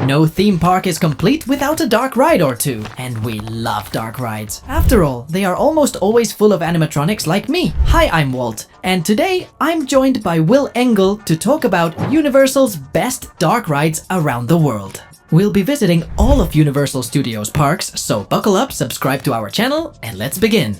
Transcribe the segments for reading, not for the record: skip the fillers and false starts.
No theme park is complete without a dark ride or two, and we love dark rides. After all, they are almost always full of animatronics like me. Hi, I'm Walt, and today I'm joined by Will Engel to talk about Universal's best dark rides around the world. We'll be visiting all of Universal Studios parks, so buckle up, subscribe to our channel, and let's begin.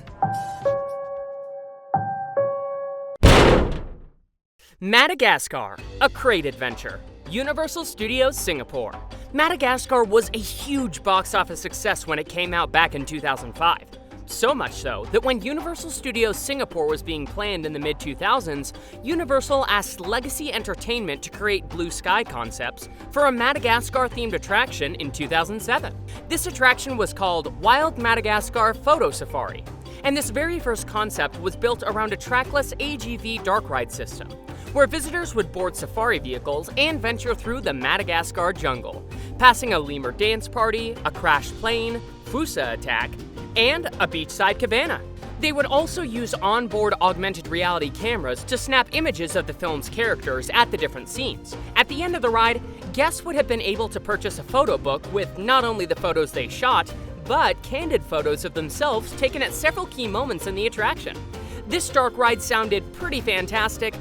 Madagascar, a crate adventure. Universal Studios Singapore. Madagascar was a huge box office success when it came out back in 2005. So much so that when Universal Studios Singapore was being planned in the mid-2000s, Universal asked Legacy Entertainment to create blue sky concepts for a Madagascar-themed attraction in 2007. This attraction was called Wild Madagascar Photo Safari, and this very first concept was built around a trackless AGV dark ride system, where visitors would board safari vehicles and venture through the Madagascar jungle, passing a lemur dance party, a crashed plane, Fusa attack, and a beachside cabana. They would also use onboard augmented reality cameras to snap images of the film's characters at the different scenes. At the end of the ride, guests would have been able to purchase a photo book with not only the photos they shot, but candid photos of themselves taken at several key moments in the attraction. This dark ride sounded pretty fantastic,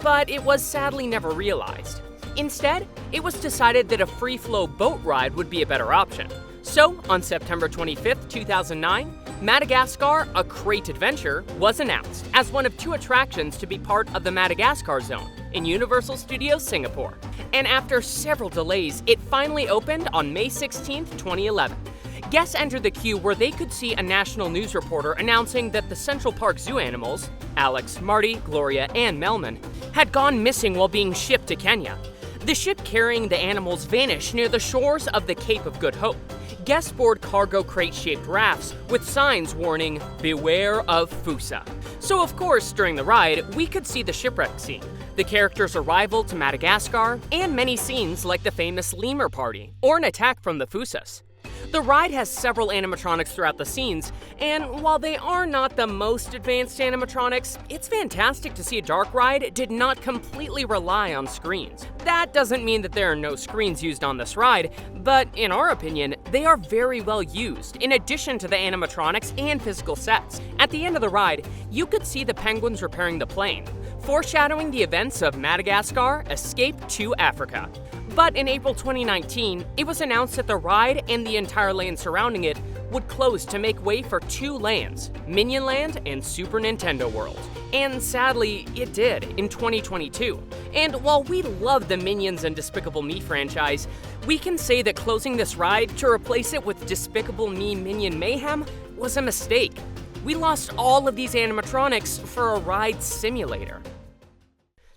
but it was sadly never realized. Instead, it was decided that a free-flow boat ride would be a better option. So, on September 25th, 2009, Madagascar, a crate adventure, was announced as one of two attractions to be part of the Madagascar Zone in Universal Studios Singapore. And after several delays, it finally opened on May 16th, 2011. Guests entered the queue where they could see a national news reporter announcing that the Central Park Zoo animals, Alex, Marty, Gloria, and Melman, had gone missing while being shipped to Kenya. The ship carrying the animals vanished near the shores of the Cape of Good Hope. Guests board cargo crate-shaped rafts with signs warning, "Beware of Fusa." So of course, during the ride, we could see the shipwreck scene, the characters' arrival to Madagascar, and many scenes like the famous lemur party or an attack from the Fusas. The ride has several animatronics throughout the scenes, and while they are not the most advanced animatronics, it's fantastic to see a dark ride did not completely rely on screens. That doesn't mean that there are no screens used on this ride, but in our opinion, they are very well used in addition to the animatronics and physical sets. At the end of the ride, you could see the penguins repairing the plane, foreshadowing the events of Madagascar Escape to Africa. But in April 2019, it was announced that the ride and the entire land surrounding it would close to make way for two lands, Minion Land and Super Nintendo World. And sadly, it did in 2022. And while we love the Minions and Despicable Me franchise, we can say that closing this ride to replace it with Despicable Me Minion Mayhem was a mistake. We lost all of these animatronics for a ride simulator.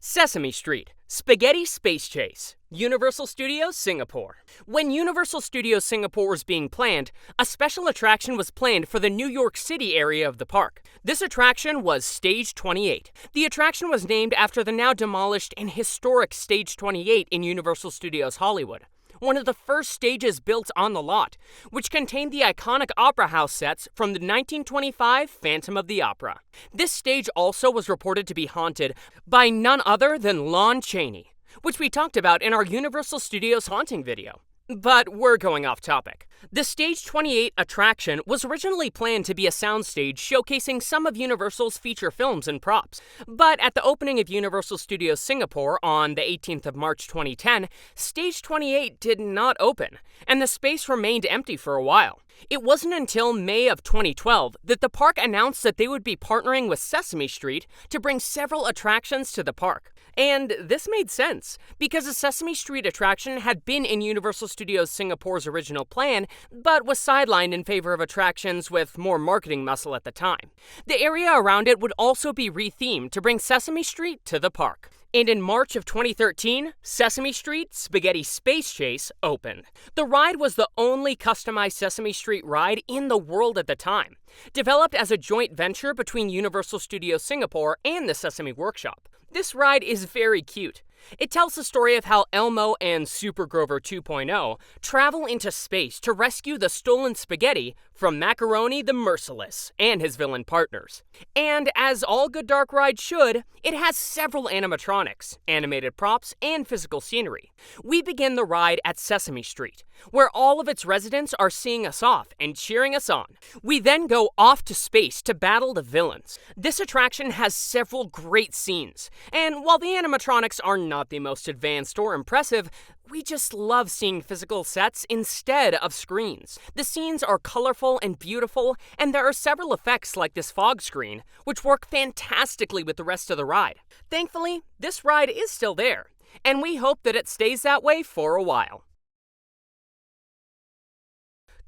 Sesame Street, Spaghetti Space Chase, Universal Studios Singapore. When Universal Studios Singapore was being planned, a special attraction was planned for the New York City area of the park. This attraction was Stage 28. The attraction was named after the now demolished and historic Stage 28 in Universal Studios Hollywood, one of the first stages built on the lot, which contained the iconic opera house sets from the 1925 Phantom of the Opera. This stage also was reported to be haunted by none other than Lon Chaney, which we talked about in our Universal Studios haunting video. But we're going off topic. The Stage 28 attraction was originally planned to be a soundstage showcasing some of Universal's feature films and props. But at the opening of Universal Studios Singapore on the 18th of March 2010, Stage 28 did not open, and the space remained empty for a while. It wasn't until May of 2012 that the park announced that they would be partnering with Sesame Street to bring several attractions to the park. And this made sense, because a Sesame Street attraction had been in Universal Studios Singapore's original plan, but was sidelined in favor of attractions with more marketing muscle at the time. The area around it would also be rethemed to bring Sesame Street to the park. And in March of 2013, Sesame Street Spaghetti Space Chase opened. The ride was the only customized Sesame Street ride in the world at the time, developed as a joint venture between Universal Studios Singapore and the Sesame Workshop. This ride is very cute. It tells the story of how Elmo and Super Grover 2.0 travel into space to rescue the stolen spaghetti from Macaroni the Merciless and his villain partners. And as all good dark rides should, it has several animatronics, animated props, and physical scenery. We begin the ride at Sesame Street, where all of its residents are seeing us off and cheering us on. We then go off to space to battle the villains. This attraction has several great scenes, and while the animatronics are not the most advanced or impressive, we just love seeing physical sets instead of screens. The scenes are colorful and beautiful, and there are several effects like this fog screen, which work fantastically with the rest of the ride. Thankfully, this ride is still there, and we hope that it stays that way for a while.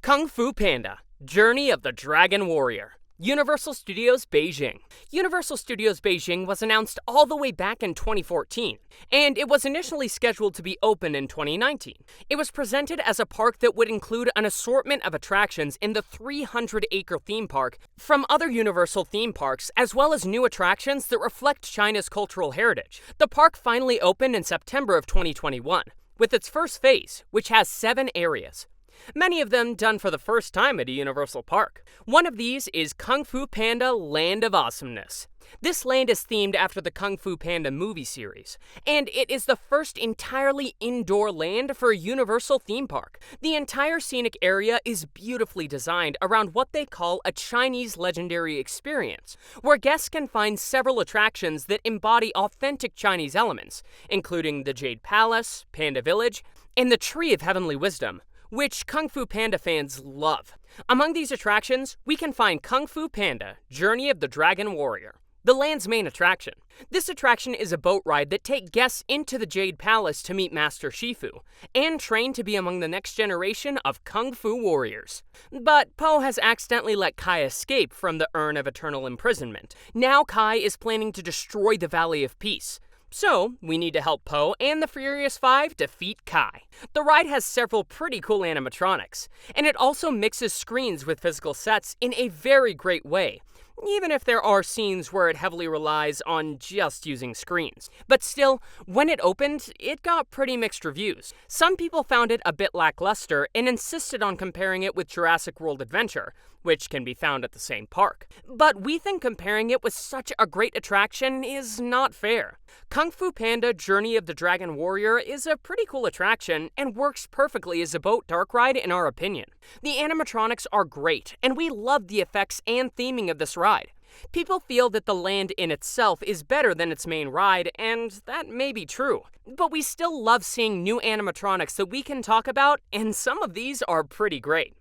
Kung Fu Panda: Journey of the Dragon Warrior. Universal Studios Beijing. Universal Studios Beijing was announced all the way back in 2014, and it was initially scheduled to be open in 2019. It was presented as a park that would include an assortment of attractions in the 300-acre theme park from other Universal theme parks, as well as new attractions that reflect China's cultural heritage. The park finally opened in September of 2021, with its first phase, which has 7 areas. Many of them done for the first time at a Universal park. One of these is Kung Fu Panda Land of Awesomeness. This land is themed after the Kung Fu Panda movie series, and it is the first entirely indoor land for a Universal theme park. The entire scenic area is beautifully designed around what they call a Chinese legendary experience, where guests can find several attractions that embody authentic Chinese elements, including the Jade Palace, Panda Village, and the Tree of Heavenly Wisdom, which Kung Fu Panda fans love. Among these attractions, we can find Kung Fu Panda: Journey of the Dragon Warrior, the land's main attraction. This attraction is a boat ride that takes guests into the Jade Palace to meet Master Shifu, and train to be among the next generation of Kung Fu warriors. But Po has accidentally let Kai escape from the Urn of Eternal Imprisonment. Now Kai is planning to destroy the Valley of Peace. So, we need to help Po and the Furious Five defeat Kai. The ride has several pretty cool animatronics, and it also mixes screens with physical sets in a very great way, even if there are scenes where it heavily relies on just using screens. But still, when it opened, it got pretty mixed reviews. Some people found it a bit lackluster and insisted on comparing it with Jurassic World Adventure, which can be found at the same park. But we think comparing it with such a great attraction is not fair. Kung Fu Panda: Journey of the Dragon Warrior is a pretty cool attraction and works perfectly as a boat dark ride in our opinion. The animatronics are great, and we love the effects and theming of this ride. People feel that the land in itself is better than its main ride, and that may be true. But we still love seeing new animatronics that we can talk about, and some of these are pretty great.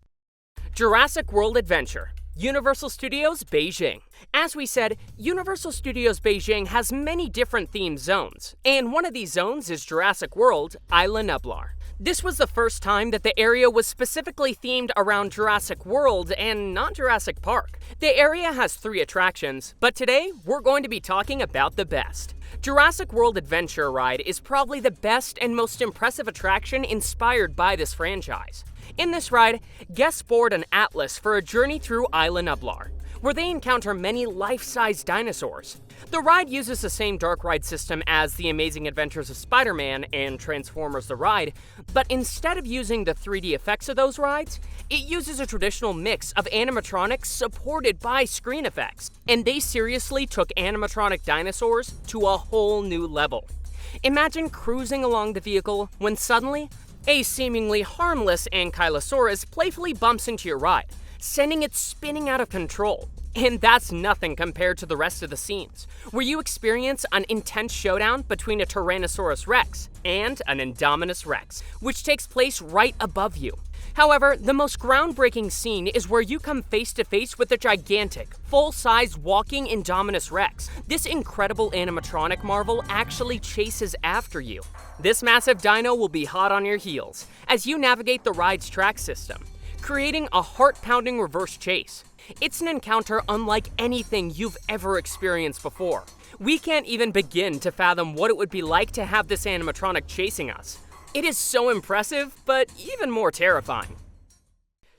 Jurassic World Adventure. Universal Studios Beijing. As we said, Universal Studios Beijing has many different theme zones, and one of these zones is Jurassic World Isla Nublar. This was the first time that the area was specifically themed around Jurassic World and not Jurassic Park. The area has 3 attractions, but today we're going to be talking about the best. Jurassic World Adventure Ride is probably the best and most impressive attraction inspired by this franchise. In this ride, guests board an atlas for a journey through Isla Nublar, where they encounter many life-size dinosaurs. The ride uses the same dark ride system as The Amazing Adventures of Spider-Man and Transformers the Ride, but instead of using the 3D effects of those rides, it uses a traditional mix of animatronics supported by screen effects. And they seriously took animatronic dinosaurs to a whole new level. Imagine cruising along the vehicle when suddenly, a seemingly harmless Ankylosaurus playfully bumps into your ride, sending it spinning out of control. And that's nothing compared to the rest of the scenes, where you experience an intense showdown between a Tyrannosaurus Rex and an Indominus Rex, which takes place right above you. However, the most groundbreaking scene is where you come face to face with a gigantic, full-size walking Indominus Rex. This incredible animatronic marvel actually chases after you. This massive dino will be hot on your heels as you navigate the ride's track system, creating a heart-pounding reverse chase. It's an encounter unlike anything you've ever experienced before. We can't even begin to fathom what it would be like to have this animatronic chasing us. It is so impressive, but even more terrifying.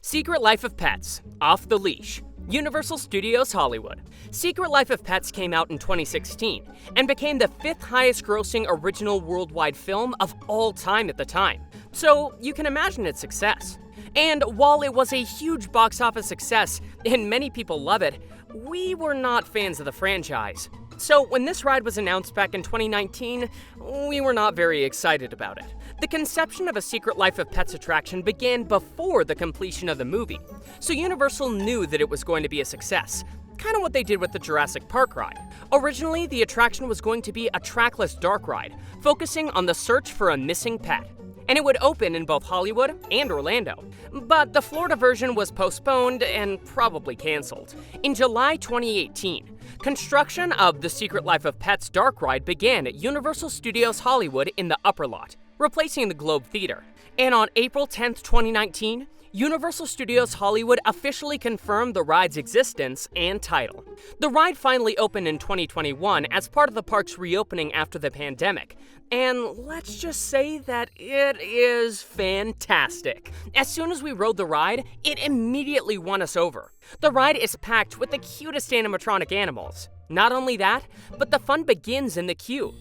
Secret Life of Pets: Off the Leash. Universal Studios Hollywood. Secret Life of Pets came out in 2016 and became the 5th highest grossing original worldwide film of all time at the time. So you can imagine its success. And while it was a huge box office success and many people love it, we were not fans of the franchise. So when this ride was announced back in 2019, we were not very excited about it. The conception of a Secret Life of Pets attraction began before the completion of the movie, so Universal knew that it was going to be a success, kind of what they did with the Jurassic Park ride. Originally, the attraction was going to be a trackless dark ride, focusing on the search for a missing pet, and it would open in both Hollywood and Orlando. But the Florida version was postponed and probably canceled. In July 2018, construction of the Secret Life of Pets dark ride began at Universal Studios Hollywood in the upper lot, replacing the Globe Theater. And on April 10, 2019, Universal Studios Hollywood officially confirmed the ride's existence and title. The ride finally opened in 2021 as part of the park's reopening after the pandemic, and let's just say that it is fantastic. As soon as we rode the ride, it immediately won us over. The ride is packed with the cutest animatronic animals. Not only that, but the fun begins in the queue.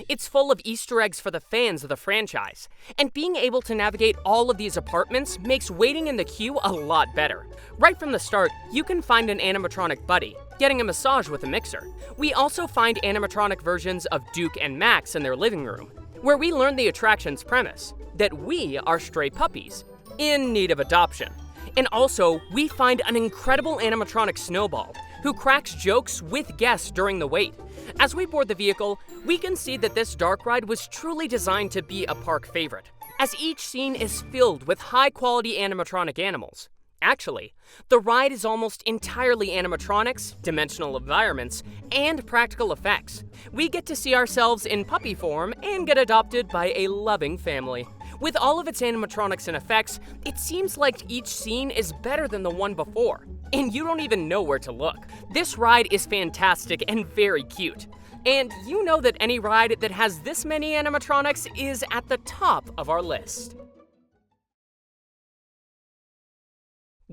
It's full of Easter eggs for the fans of the franchise, and being able to navigate all of these apartments makes waiting in the queue a lot better. Right from the start, you can find an animatronic buddy, getting a massage with a mixer. We also find animatronic versions of Duke and Max in their living room, where we learn the attraction's premise, that we are stray puppies, in need of adoption. And also, we find an incredible animatronic Snowball, who cracks jokes with guests during the wait. As we board the vehicle, we can see that this dark ride was truly designed to be a park favorite, as each scene is filled with high-quality animatronic animals. Actually, the ride is almost entirely animatronics, dimensional environments, and practical effects. We get to see ourselves in puppy form and get adopted by a loving family. With all of its animatronics and effects, it seems like each scene is better than the one before, and you don't even know where to look. This ride is fantastic and very cute. And you know that any ride that has this many animatronics is at the top of our list.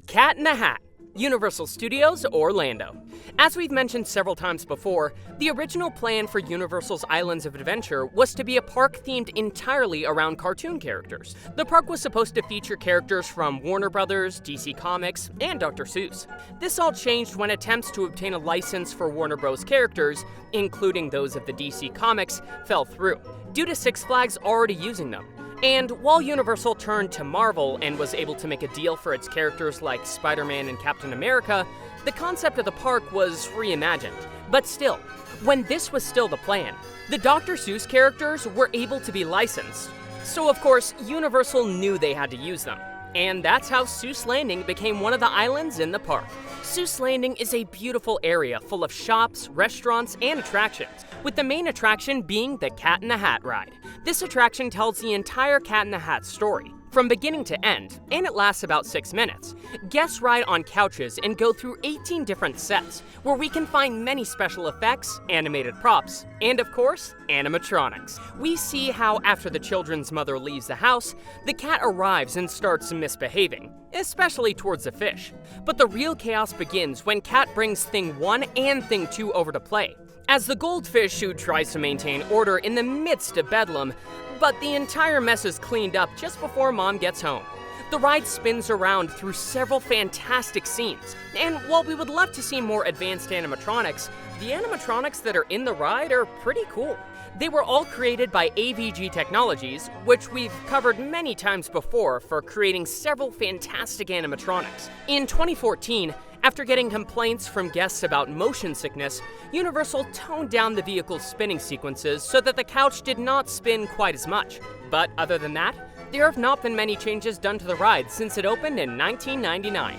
Cat in the Hat, Universal Studios Orlando. As we've mentioned several times before, the original plan for Universal's Islands of Adventure was to be a park themed entirely around cartoon characters. The park was supposed to feature characters from Warner Brothers, DC Comics, and Dr. Seuss. This all changed when attempts to obtain a license for Warner Bros. Characters, including those of the DC Comics, fell through, due to Six Flags already using them. And while Universal turned to Marvel and was able to make a deal for its characters like Spider-Man and Captain America, the concept of the park was reimagined. But still, when this was still the plan, the Dr. Seuss characters were able to be licensed. So of course, Universal knew they had to use them. And that's how Seuss Landing became one of the islands in the park. Seuss Landing is a beautiful area full of shops, restaurants, and attractions, with the main attraction being the Cat in the Hat ride. This attraction tells the entire Cat in the Hat story, from beginning to end, and it lasts about 6 minutes. Guests ride on couches and go through 18 different sets, where we can find many special effects, animated props, and of course, animatronics. We see how after the children's mother leaves the house, the cat arrives and starts misbehaving, especially towards the fish. But the real chaos begins when Cat brings Thing 1 and Thing 2 over to play, as the goldfish who tries to maintain order in the midst of bedlam, but the entire mess is cleaned up just before Mom gets home. The ride spins around through several fantastic scenes, and while we would love to see more advanced animatronics, the animatronics that are in the ride are pretty cool. They were all created by AVG Technologies, which we've covered many times before for creating several fantastic animatronics. In 2014, after getting complaints from guests about motion sickness, Universal toned down the vehicle's spinning sequences so that the couch did not spin quite as much. But other than that, there have not been many changes done to the ride since it opened in 1999.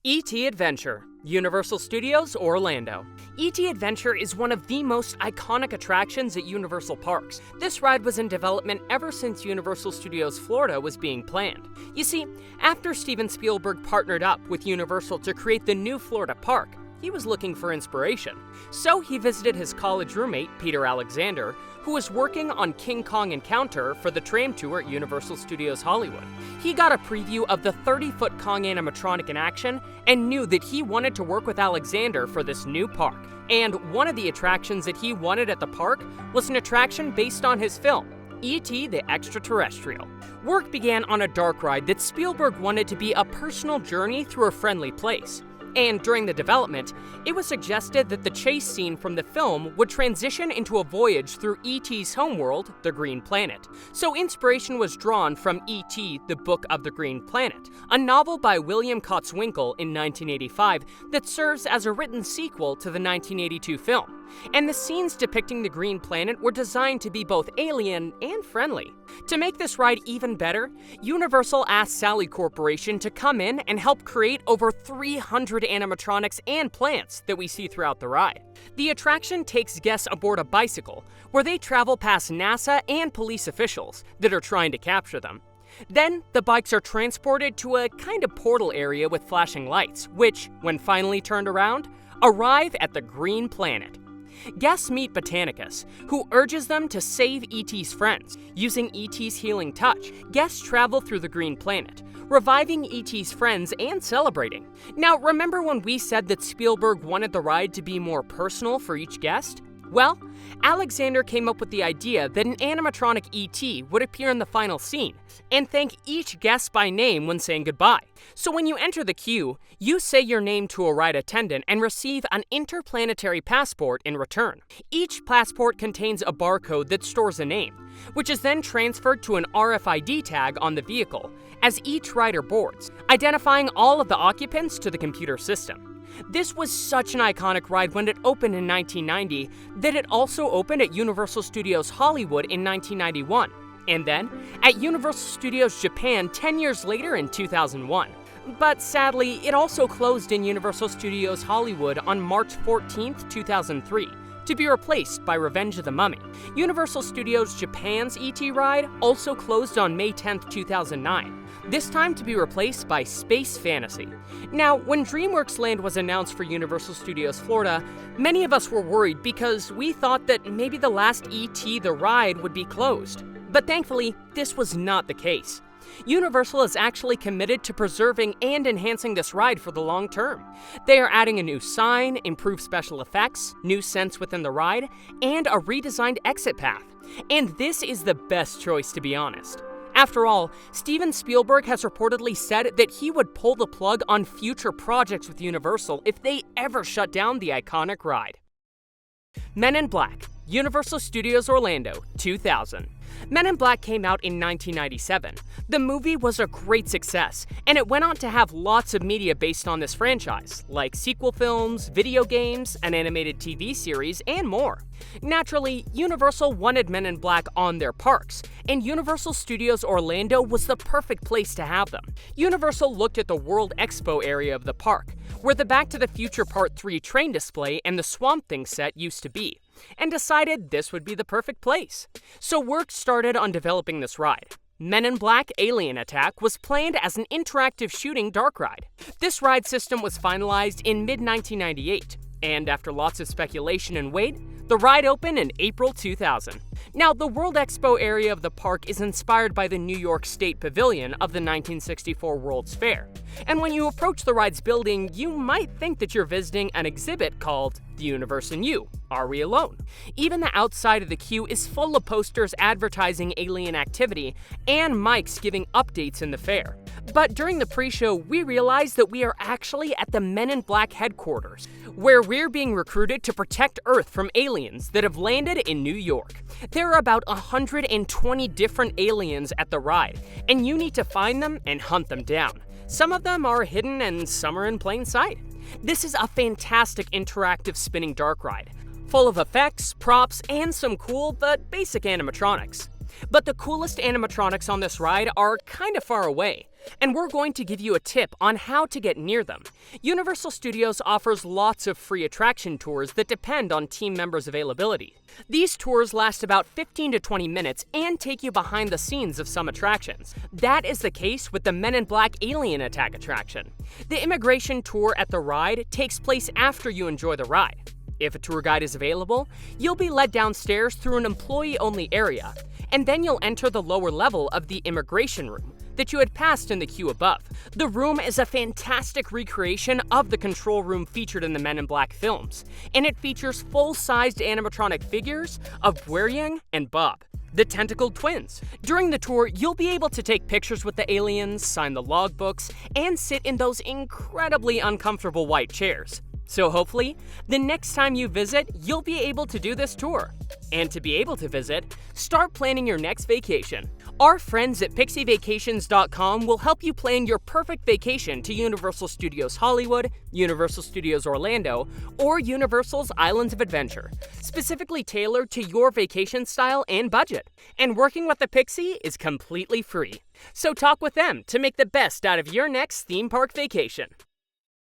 E.T. Adventure, Universal Studios Orlando. E.T. Adventure is one of the most iconic attractions at Universal Parks. This ride was in development ever since Universal Studios Florida was being planned. You see, after Steven Spielberg partnered up with Universal to create the new Florida park, he was looking for inspiration. So he visited his college roommate, Peter Alexander, who was working on King Kong Encounter for the tram tour at Universal Studios Hollywood. He got a preview of the 30-foot Kong animatronic in action and knew that he wanted to work with Alexander for this new park. And one of the attractions that he wanted at the park was an attraction based on his film, E.T. the Extraterrestrial. Work began on a dark ride that Spielberg wanted to be a personal journey through a friendly place. And during the development, it was suggested that the chase scene from the film would transition into a voyage through E.T.'s homeworld, the Green Planet. So inspiration was drawn from E.T. the Book of the Green Planet, a novel by William Kotzwinkle in 1985 that serves as a written sequel to the 1982 film. And the scenes depicting the Green Planet were designed to be both alien and friendly. To make this ride even better, Universal asked Sally Corporation to come in and help create over 300 animatronics and plants that we see throughout the ride. The attraction takes guests aboard a bicycle, where they travel past NASA and police officials that are trying to capture them. Then, the bikes are transported to a kind of portal area with flashing lights, which, when finally turned around, arrive at the Green Planet. Guests meet Botanicus, who urges them to save E.T.'s friends. Using E.T.'s healing touch, guests travel through the Green Planet, reviving E.T.'s friends and celebrating. Now, remember when we said that Spielberg wanted the ride to be more personal for each guest? Well, Alexander came up with the idea that an animatronic E.T. would appear in the final scene and thank each guest by name when saying goodbye. So when you enter the queue, you say your name to a ride attendant and receive an interplanetary passport in return. Each passport contains a barcode that stores a name, which is then transferred to an RFID tag on the vehicle as each rider boards, identifying all of the occupants to the computer system. This was such an iconic ride when it opened in 1990 that it also opened at Universal Studios Hollywood in 1991, and then at Universal Studios Japan 10 years later in 2001. But sadly, it also closed in Universal Studios Hollywood on March 14, 2003, to be replaced by Revenge of the Mummy. Universal Studios Japan's E.T. ride also closed on May 10, 2009, this time to be replaced by Space Fantasy. Now, when DreamWorks Land was announced for Universal Studios Florida, many of us were worried because we thought that maybe the last E.T. the ride would be closed. But thankfully, this was not the case. Universal is actually committed to preserving and enhancing this ride for the long term. They are adding a new sign, improved special effects, new scents within the ride, and a redesigned exit path. And this is the best choice, to be honest. After all, Steven Spielberg has reportedly said that he would pull the plug on future projects with Universal if they ever shut down the iconic ride. Men in Black, Universal Studios Orlando, 2000. Men in Black came out in 1997. The movie was a great success, and it went on to have lots of media based on this franchise, like sequel films, video games, an animated TV series, and more. Naturally, Universal wanted Men in Black on their parks, and Universal Studios Orlando was the perfect place to have them. Universal looked at the World Expo area of the park, where the Back to the Future Part 3 train display and the Swamp Thing set used to be, and decided this would be the perfect place. So work started on developing this ride. Men in Black Alien Attack was planned as an interactive shooting dark ride. This ride system was finalized in mid-1998, and after lots of speculation and wait, the ride opened in April 2000. Now, the World Expo area of the park is inspired by the New York State Pavilion of the 1964 World's Fair. And when you approach the ride's building, you might think that you're visiting an exhibit called The Universe and You, Are We Alone? Even the outside of the queue is full of posters advertising alien activity and mics giving updates in the fair. But during the pre-show, we realized that we are actually at the Men in Black headquarters, where we're being recruited to protect Earth from aliens that have landed in New York. There are about 120 different aliens at the ride, and you need to find them and hunt them down. Some of them are hidden and some are in plain sight. This is a fantastic interactive spinning dark ride, full of effects, props, and some cool but basic animatronics. But the coolest animatronics on this ride are kind of far away, And we're going to give you a tip on how to get near them. Universal Studios offers lots of free attraction tours that depend on team members' availability. These tours last about 15 to 20 minutes and take you behind the scenes of some attractions. That is the case with the Men in Black Alien Attack attraction. The immigration tour at the ride takes place after you enjoy the ride. If a tour guide is available, you'll be led downstairs through an employee-only area, and then you'll enter the lower level of the immigration room that you had passed in the queue above. The room is a fantastic recreation of the control room featured in the Men in Black films, and it features full-sized animatronic figures of Beijing and Bob, the tentacled twins. During the tour, you'll be able to take pictures with the aliens, sign the logbooks, and sit in those incredibly uncomfortable white chairs. So hopefully, the next time you visit, you'll be able to do this tour. And to be able to visit, start planning your next vacation. Our friends at PixieVacations.com will help you plan your perfect vacation to Universal Studios Hollywood, Universal Studios Orlando, or Universal's Islands of Adventure, specifically tailored to your vacation style and budget. And working with the Pixie is completely free. So talk with them to make the best out of your next theme park vacation.